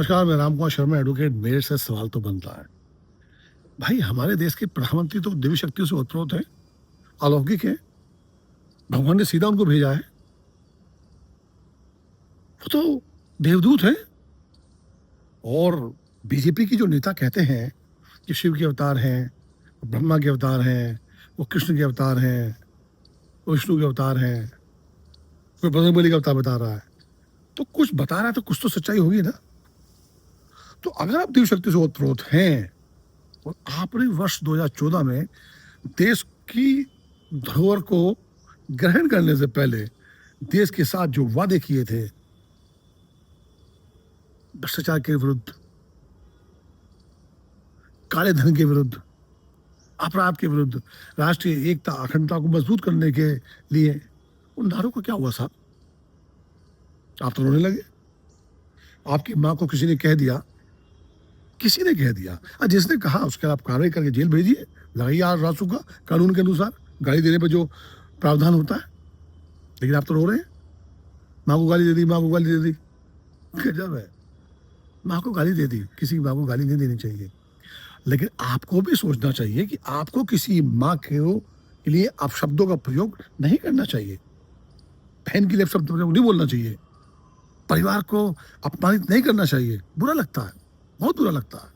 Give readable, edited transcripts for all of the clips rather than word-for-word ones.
नमस्कार, मैं राम कुमार शर्मा एडवोकेट। मेरे से सवाल तो बनता है, भाई हमारे देश के प्रधानमंत्री तो देवी शक्तियों से ओतप्रोत है, अलौकिक है, भगवान ने सीधा उनको भेजा है, वो तो देवदूत है। और बीजेपी की जो नेता कहते हैं कि शिव के अवतार हैं, ब्रह्मा के अवतार हैं, वो कृष्ण के अवतार हैं, वो विष्णु के अवतार हैं, कोई बजरंगबली का अवतार बता रहा है, तो कुछ बता रहा है तो कुछ तो सच्चाई होगी ना। तो अगर आप देव शक्ति से ओतप्रोत हैं और आपने वर्ष 2014 में देश की धरोहर को ग्रहण करने से पहले देश के साथ जो वादे किए थे, भ्रष्टाचार के विरुद्ध, काले धन के विरुद्ध, अपराध के विरुद्ध, राष्ट्रीय एकता अखंडता को मजबूत करने के लिए, उन नारों का क्या हुआ साहब? आप तो रोने लगे। आपकी मां को किसी ने कह दिया, किसी ने कह दिया, और जिसने कहा उसके आप कार्रवाई करके जेल भेजिए, लगाइए आज रासू का कानून के अनुसार गाली देने पर जो प्रावधान होता है। लेकिन आप तो रो रहे हैं, माँ को गाली दे दी, माँ को गाली दे दी। गजब है, माँ को गाली दे दी। किसी की माँ को गाली नहीं देनी चाहिए, लेकिन आपको भी सोचना चाहिए कि आपको किसी माँ के लिए आप शब्दों का प्रयोग नहीं करना चाहिए। बहन के लिए शब्द प्रयोग नहीं बोलना चाहिए। परिवार को अपमानित नहीं करना चाहिए। बुरा लगता है, बहुत बुरा लगता है।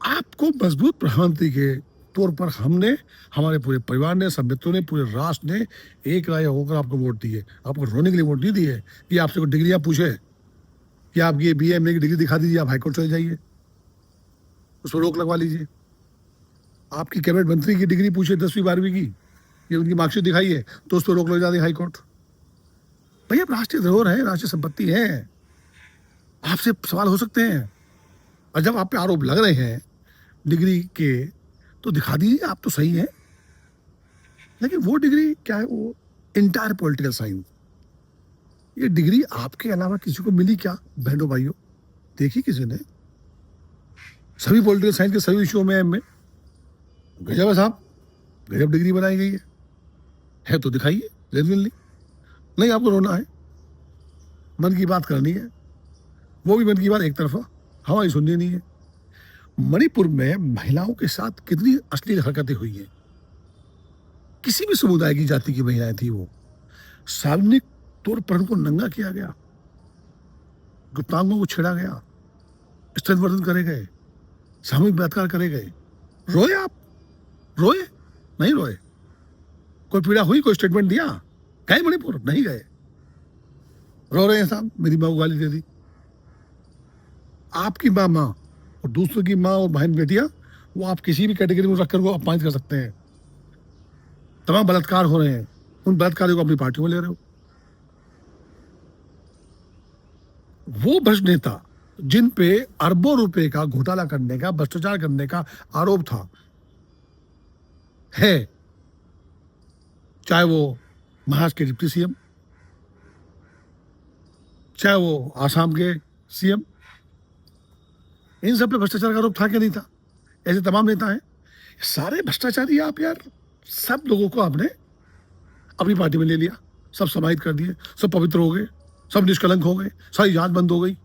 आपको मजबूत प्रधानमंत्री के तौर पर हमने, हमारे पूरे परिवार ने, सब मित्रों ने, पूरे राष्ट्र ने एक राय होकर आपको वोट दिए। आपको रोने के लिए वोट नहीं दिए कि आपसे कोई डिग्रियां पूछे कि आप ये BA MA की डिग्री दिखा दीजिए, आप हाईकोर्ट चले जाइए, उस पर रोक लगवा लीजिए। आपकी कैबिनेट मंत्री की डिग्री पूछे 10वीं 12वीं की, ये उनकी मार्कशीट दिखाइए तो उस पर रोक लग जाती है हाईकोर्ट। भैया राष्ट्रीय धरोहर है, राष्ट्रीय संपत्ति है, आपसे सवाल हो सकते हैं। और जब आप पे आरोप लग रहे हैं डिग्री के, तो दिखा दीजिए आप तो सही हैं। लेकिन वो डिग्री क्या है? वो इंटायर पॉलिटिकल साइंस। ये डिग्री आपके अलावा किसी को मिली क्या बहनों भाइयों? देखी किसी ने? सभी पॉलिटिकल साइंस के सभी विषयों में एम में। गजब है साहब, गजब डिग्री बनाई गई है तो दिखाइए जेन्युइनली। नहीं, आपको रोना है, मन की बात करनी है, वो भी मन की बात एक तरफा, हमारी सुननी नहीं है। मणिपुर में महिलाओं के साथ कितनी अश्लील हरकतें हुई हैं। किसी भी समुदाय की जाति की महिलाएं थी, वो सार्वजनिक तौर पर उनको नंगा किया गया, गुप्तांगों को छेड़ा गया, स्तनवर्धन करे गए, सामूहिक बलात्कार करे गए। रोए आप? रोए? नहीं रोए। कोई पीड़ा हुई? कोई स्टेटमेंट दिया? गए मणिपुर? नहीं गए। रो रहे हैं साहब, मेरी माँ को गाली दे दी। आपकी माँ और दूसरों की माँ और बहन बेटियां, वो आप किसी भी कैटेगरी में रखकर वो अपमानित कर सकते हैं। तमाम बलात्कार हो रहे हैं, उन बलात्कारियों को अपनी पार्टी में ले रहे हो। वो भ्रष्ट नेता जिन पे अरबों रुपए का घोटाला करने का, भ्रष्टाचार करने का आरोप था, है, चाहे वो महाराष्ट्र के डिप्टी CM, चाहे वो आसाम के CM, इन सब पे भ्रष्टाचार का आरोप था क्या? नहीं था। ऐसे तमाम नेता हैं, सारे भ्रष्टाचारी आप यार। सब लोगों को आपने अपनी पार्टी में ले लिया, सब समाहित कर दिए, सब पवित्र हो गए, सब निष्कलंक हो गए, सारी जांच बंद हो गई।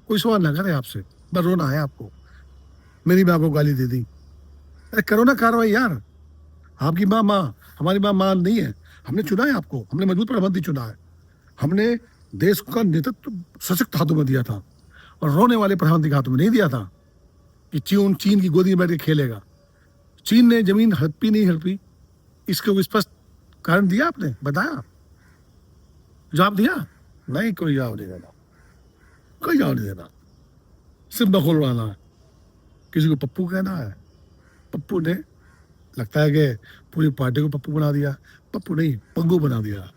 कोई सवाल ना करे आपसे, बस रोना है आपको। मेरी माँ को गाली दे दी। अरे करो ना कार्रवाई यार। आपकी माँ हमारी माँ नहीं है। हमने चुना है आपको, हमने मजबूत प्रधानमंत्री चुना है, हमने देश का नेतृत्व सशक्त हाथों में दिया था और रोने वाले प्रधानमंत्री के हाथों में नहीं दिया था कि चीन की गोदी में बैठ के खेलेगा। चीन ने जमीन हड़पी नहीं हड़पी, इसके स्पष्ट कारण दिया आपने? बताया? जवाब दिया? नहीं, कोई जवाब नहीं देना, कोई जवाब नहीं देना। सिर्फ बखोलवाना है, किसी को पप्पू कहना है। पप्पू ने, लगता है कि पूरी पार्टी को पप्पू बना दिया। पप्पू नहीं, पंगू बना दिया।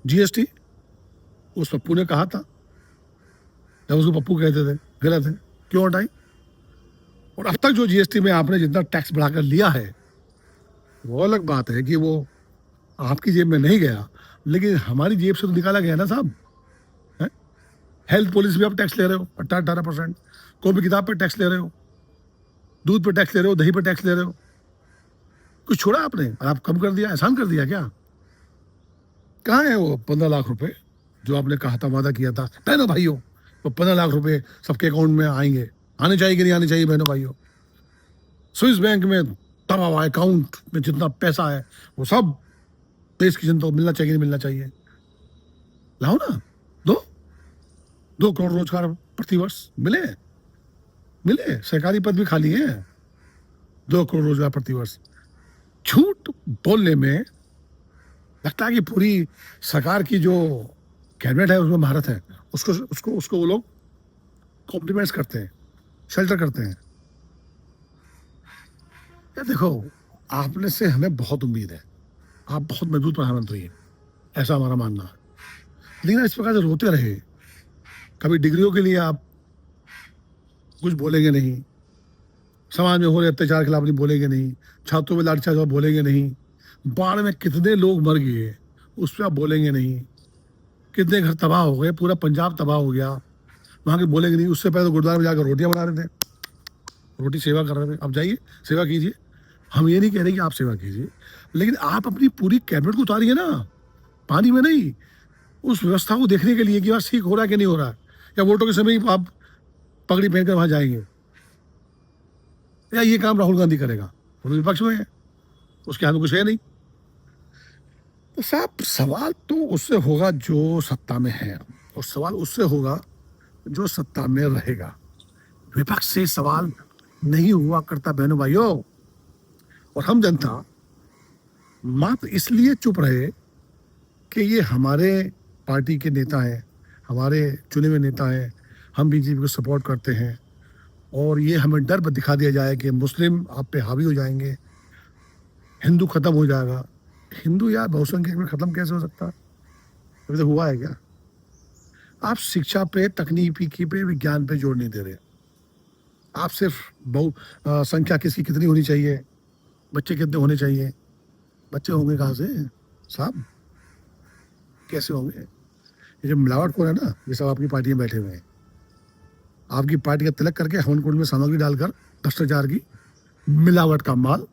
GST उस पप्पू ने कहा था, जब उसको पप्पू कहते थे, गलत है, क्यों हटाई? और अब तक जो GST में आपने जितना टैक्स बढ़ाकर लिया है, वो अलग बात है कि वो आपकी जेब में नहीं गया, लेकिन हमारी जेब से तो निकाला गया ना साहब। हेल्थ पॉलिसी भी आप टैक्स ले रहे हो 18%। कोई भी किताब पर टैक्स ले रहे हो, दूध पर टैक्स ले रहे हो, दही पर टैक्स ले रहे हो। कुछ छोड़ा आपने? और आप कम कर दिया, एहसान कर दिया क्या? कहाँ है वो 15 लाख रुपए? जो आपने कहा था, वादा किया था बहनों भाइयों, वो 15 लाख रुपए सबके अकाउंट में आएंगे, आने चाहिए कि नहीं आने चाहिए बहनों भाइयों? स्विस बैंक में दबा हुआ अकाउंट में जितना पैसा है वो सब देश की जनता को मिलना चाहिए, नहीं मिलना चाहिए? लाओ ना, दो 2 करोड़ रोजगार प्रतिवर्ष मिले, सरकारी पद भी खाली है, 2 करोड़ रोजगार प्रतिवर्ष। झूठ बोलने में लगता है कि पूरी सरकार की जो कैबिनेट है उसमें महारत है, उसको उसको उसको वो लोग कॉम्प्लीमेंट्स करते हैं, शेल्टर करते हैं। यार देखो, आपने से हमें बहुत उम्मीद है, आप बहुत मजबूत प्रधानमंत्री हैं, ऐसा हमारा मानना है। लेकिन इस प्रकार से रोते रहे, कभी डिग्रियों के लिए आप कुछ बोलेंगे नहीं, समाज में हो रहे अत्याचार के खिलाफ नहीं बोलेंगे नहीं, छात्रों में लाठीचार्ज बोलेंगे नहीं, बाढ़ में कितने लोग मर गए उस पर आप बोलेंगे नहीं, कितने घर तबाह हो गए, पूरा पंजाब तबाह हो गया, वहाँ के बोलेंगे नहीं। उससे पहले तो गुरुद्वारा में जाकर रोटियां बना रहे थे, रोटी सेवा कर रहे थे। अब जाइए सेवा कीजिए, हम ये नहीं कह रहे कि आप सेवा कीजिए, लेकिन आप अपनी पूरी कैबिनेट को उतारिए ना, पानी में नहीं, उस व्यवस्था को देखने के लिए कि वहाँ ठीक हो रहा है कि नहीं हो रहा है, या वोटों के समय ही आप पगड़ी पहनकर वहाँ जाएंगे, या ये काम राहुल गांधी करेगा? वो विपक्ष में है, उसके हाथ में कुछ है नहीं। तो साहब, सवाल तो उससे होगा जो सत्ता में है, और सवाल उससे होगा जो सत्ता में रहेगा। विपक्ष से सवाल नहीं हुआ करता बहनों भाइयों। और हम जनता मात्र इसलिए चुप रहे कि ये हमारे पार्टी के नेता हैं, हमारे चुने हुए नेता हैं, हम बीजेपी को सपोर्ट करते हैं, और ये हमें डर दिखा दिया जाए कि मुस्लिम आप पे हावी हो जाएंगे, हिंदू खत्म हो जाएगा। हिंदू यार बहुसंख्यक में खत्म कैसे हो सकता है? अभी तक हुआ है क्या? आप शिक्षा पे, तकनीकी पे, विज्ञान पे जोर नहीं दे रहे। आप सिर्फ संख्या किसकी कितनी होनी चाहिए, बच्चे कितने होने चाहिए, बच्चे होंगे कहाँ से साहब, कैसे होंगे? ये जो मिलावटखोर है ना, ये सब आपकी पार्टी में बैठे हुए हैं, आपकी पार्टी का तिलक करके हवन कुंड में सामग्री डालकर भ्रष्टाचार की मिलावट का माल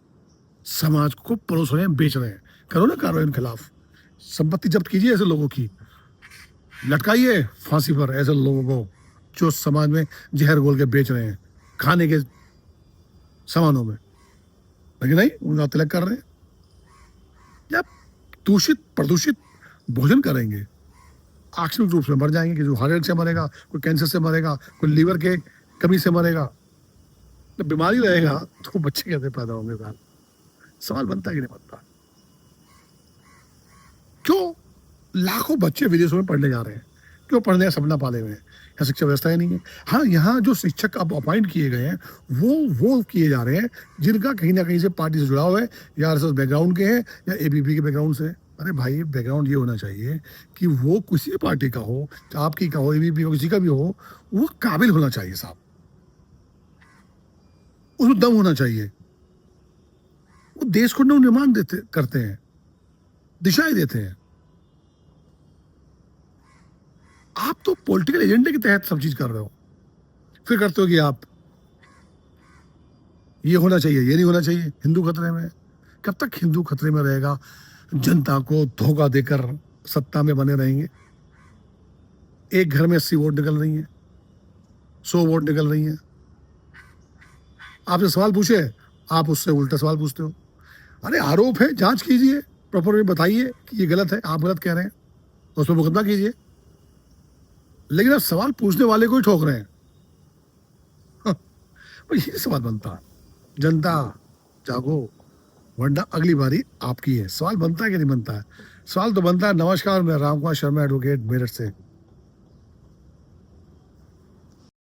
समाज को परोस रहे हैं, बेच रहे हैं। करो ना कार्रवाई उनके खिलाफ, संपत्ति जब्त कीजिए ऐसे लोगों की, लटकाइए फांसी पर ऐसे लोगों को जो समाज में जहर घोल के बेच रहे हैं खाने के सामानों में। लेकिन नहीं, उनका तिलक कर रहे हैं। या दूषित प्रदूषित भोजन करेंगे, आकस्मिक रूप से मर जाएंगे, कि जो हार्ट अटैक से मरेगा, कोई कैंसर से मरेगा, कोई लीवर के कमी से मरेगा। तो बीमारी रहेगा तो बच्चे कैसे पैदा होंगे साहब? सवाल बनता है कि नहीं बनता? क्यों लाखों बच्चे विदेशों में पढ़ने जा रहे हैं? क्यों पढ़ने का सपना पाले हुए हैं? यहाँ शिक्षा व्यवस्था ही नहीं है। हाँ, यहाँ जो शिक्षक अब अपॉइंट किए गए हैं वो किए जा रहे हैं जिनका कहीं ना कहीं से पार्टी से जुड़ाव है, या आरएसएस बैकग्राउंड के हैं, या एबीपी के बैकग्राउंड से। अरे भाई, बैकग्राउंड ये होना चाहिए कि वो किसी पार्टी का हो, आपकी का हो, एबीपी हो, किसी का भी हो, वो काबिल होना चाहिए साहब, उसमें दम होना चाहिए। वो देश को नवनिर्माण करते हैं, दिशाएं देते हैं। आप तो पॉलिटिकल एजेंडे के तहत सब चीज कर रहे हो, फिर करते हो कि आप ये होना चाहिए, ये नहीं होना चाहिए, हिंदू खतरे में। कब तक हिंदू खतरे में रहेगा? जनता को धोखा देकर सत्ता में बने रहेंगे। एक घर में 80 वोट निकल रही हैं, 100 वोट निकल रही हैं। आपसे सवाल पूछे, आप उससे उल्टा सवाल पूछते हो। अरे आरोप है, जांच कीजिए, प्रॉपर बताइए कि ये गलत है, आप गलत कह रहे हैं, उस पर मुकदमा कीजिए। लेकिन आप सवाल पूछने वाले को ही ठोक रहे हैं। ये सवाल बनता है। जनता जागो, वरना अगली बारी आपकी है। सवाल बनता है कि नहीं बनता है? सवाल तो बनता है। नमस्कार, मैं रामकुमार शर्मा, एडवोकेट, मेरठ से।